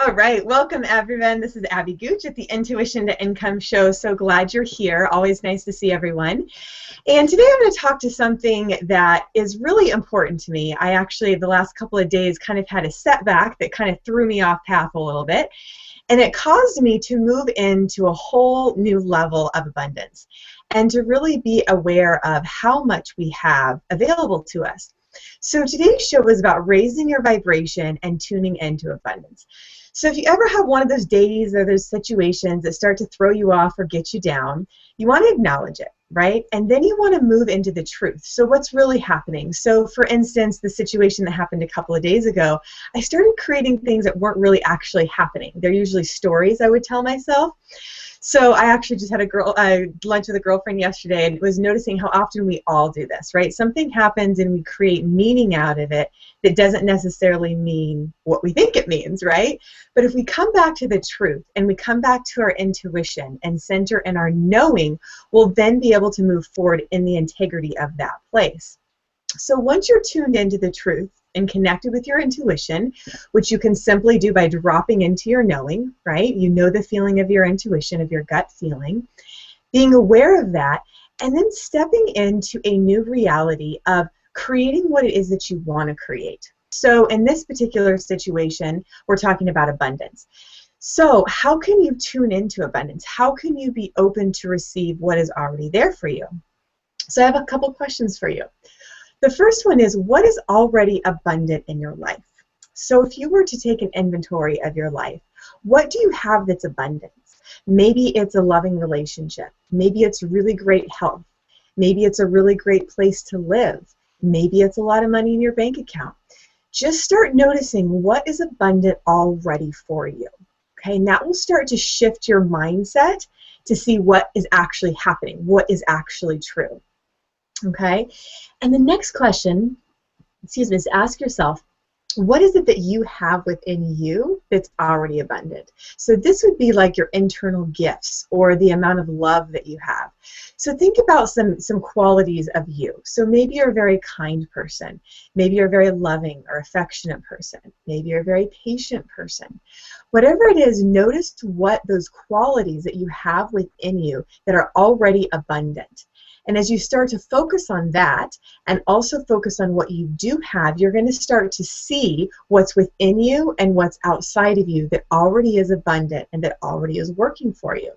All right, welcome everyone. This is Abby Gooch at the Intuition to Income Show. So glad you're here. Always nice to see everyone. And today I'm going to talk to something that is really important to me. I actually, the last couple of days, kind of had a setback that kind of threw me off path a little bit. And it caused me to move into a whole new level of abundance and to really be aware of how much we have available to us. So today's show is about raising your vibration and tuning into abundance. So if you ever have one of those days or those situations that start to throw you off or get you down, you want to acknowledge it, right? And then you want to move into the truth. So what's really happening? So for instance, the situation that happened a couple of days ago, I started creating things that weren't really actually happening. They're usually stories I would tell myself. So I actually just had lunch with a girlfriend yesterday and was noticing how often we all do this, right? Something happens and we create meaning out of it that doesn't necessarily mean what we think it means, right? But if we come back to the truth and we come back to our intuition and center in our knowing, we'll then be able to move forward in the integrity of that place. So once you're tuned into the truth and connected with your intuition, which you can simply do by dropping into your knowing, right? You know the feeling of your intuition, of your gut feeling, being aware of that, and then stepping into a new reality of creating what it is that you want to create. So in this particular situation, we're talking about abundance. So how can you tune into abundance? How can you be open to receive what is already there for you? So I have a couple questions for you. The first one is, what is already abundant in your life? So if you were to take an inventory of your life, what do you have that's abundant? Maybe it's a loving relationship. Maybe it's really great health. Maybe it's a really great place to live. Maybe it's a lot of money in your bank account. Just start noticing what is abundant already for you. Okay, and that will start to shift your mindset to see what is actually happening, what is actually true. Okay, and the next question, is ask yourself, what is it that you have within you that's already abundant? So this would be like your internal gifts or the amount of love that you have. So think about some qualities of you. So maybe you're a very kind person. Maybe you're a very loving or affectionate person. Maybe you're a very patient person. Whatever it is, notice what those qualities that you have within you that are already abundant. And as you start to focus on that and also focus on what you do have, you're going to start to see what's within you and what's outside of you that already is abundant and that already is working for you.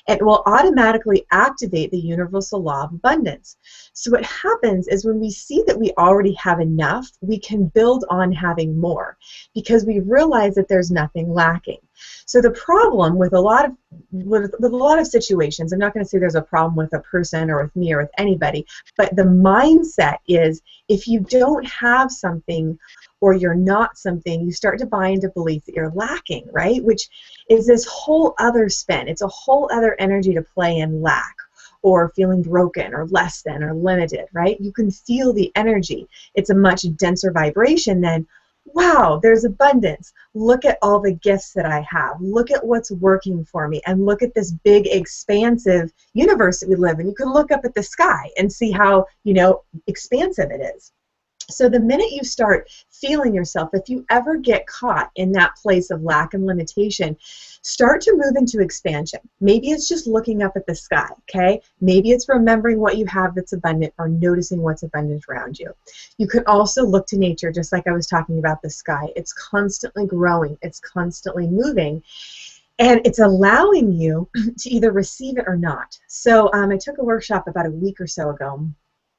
It will automatically activate the universal law of abundance. So what happens is when we see that we already have enough, we can build on having more because we realize that there's nothing lacking. So the problem with a lot of situations, I'm not going to say there's a problem with a person or with me or with anybody, but the mindset is if you don't have something or you're not something, you start to buy into belief that you're lacking, right? Which is this whole other spin. It's a whole other energy to play in lack or feeling broken or less than or limited, right? You can feel the energy. It's a much denser vibration than, wow, there's abundance. Look at all the gifts that I have. Look at what's working for me. And look at this big, expansive universe that we live in. You can look up at the sky and see how, expansive it is. So the minute you start feeling yourself, if you ever get caught in that place of lack and limitation, start to move into expansion. Maybe it's just looking up at the sky, okay? Maybe it's remembering what you have that's abundant or noticing what's abundant around you. You can also look to nature, just like I was talking about the sky. It's constantly growing. It's constantly moving. And it's allowing you to either receive it or not. So I took a workshop about a week or so ago.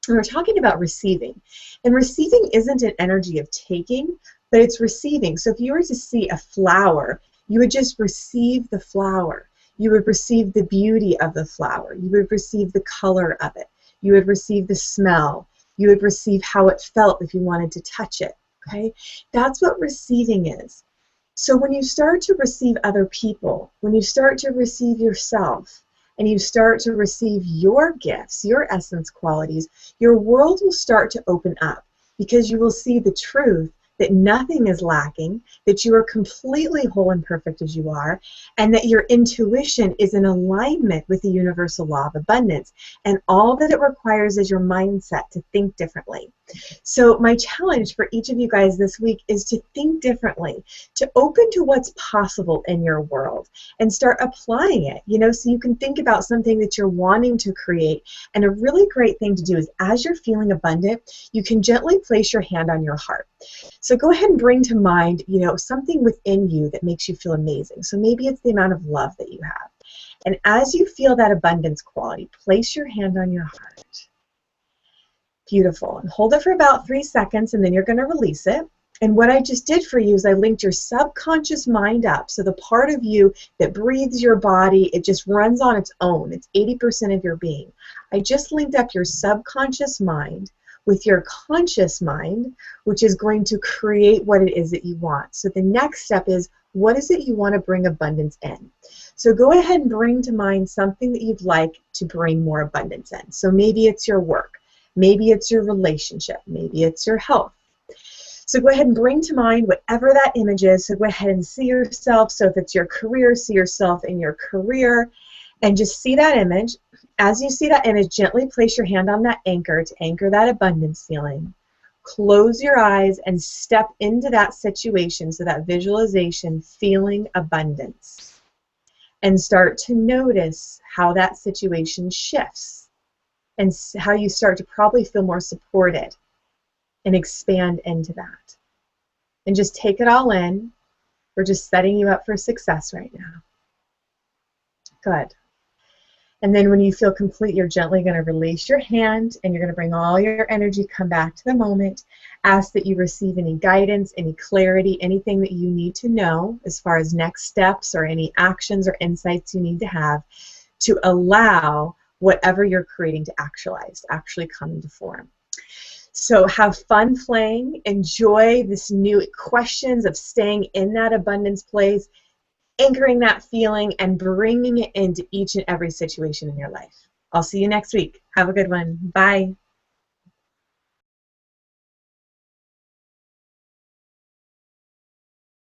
And we're talking about receiving. And receiving isn't an energy of taking, but it's receiving. So if you were to see a flower, you would just receive the flower. You would receive the beauty of the flower. You would receive the color of it. You would receive the smell. You would receive how it felt if you wanted to touch it. Okay? That's what receiving is. So when you start to receive other people, when you start to receive yourself, and you start to receive your gifts, your essence qualities, your world will start to open up because you will see the truth that nothing is lacking, that you are completely whole and perfect as you are, and that your intuition is in alignment with the universal law of abundance. And all that it requires is your mindset to think differently. So my challenge for each of you guys this week is to think differently, to open to what's possible in your world and start applying it, so you can think about something that you're wanting to create. And a really great thing to do is, as you're feeling abundant, you can gently place your hand on your heart. So go ahead and bring to mind, something within you that makes you feel amazing. So maybe it's the amount of love that you have. And as you feel that abundance quality, place your hand on your heart. Beautiful. And hold it for about 3 seconds, and then you're going to release it. And what I just did for you is I linked your subconscious mind up. So the part of you that breathes your body, it just runs on its own. It's 80% of your being. I just linked up your subconscious mind with your conscious mind, which is going to create what it is that you want. So the next step is, what is it you want to bring abundance in? So go ahead and bring to mind something that you'd like to bring more abundance in. So maybe it's your work. Maybe it's your relationship. Maybe it's your health. So go ahead and bring to mind whatever that image is. So go ahead and see yourself. So if it's your career, see yourself in your career and just see that image. As you see that image, gently place your hand on that anchor to anchor that abundance feeling. Close your eyes and step into that situation, so that visualization, feeling abundance. And start to notice how that situation shifts and how you start to probably feel more supported and expand into that. And just take it all in. We're just setting you up for success right now. Good. And then when you feel complete, you're gently going to release your hand, and you're going to bring all your energy, come back to the moment. Ask that you receive any guidance, any clarity, anything that you need to know as far as next steps or any actions or insights you need to have to allow whatever you're creating to actualize, to actually come into form. So have fun playing. Enjoy this new questions of staying in that abundance place, anchoring that feeling, and bringing it into each and every situation in your life. I'll see you next week. Have a good one. Bye.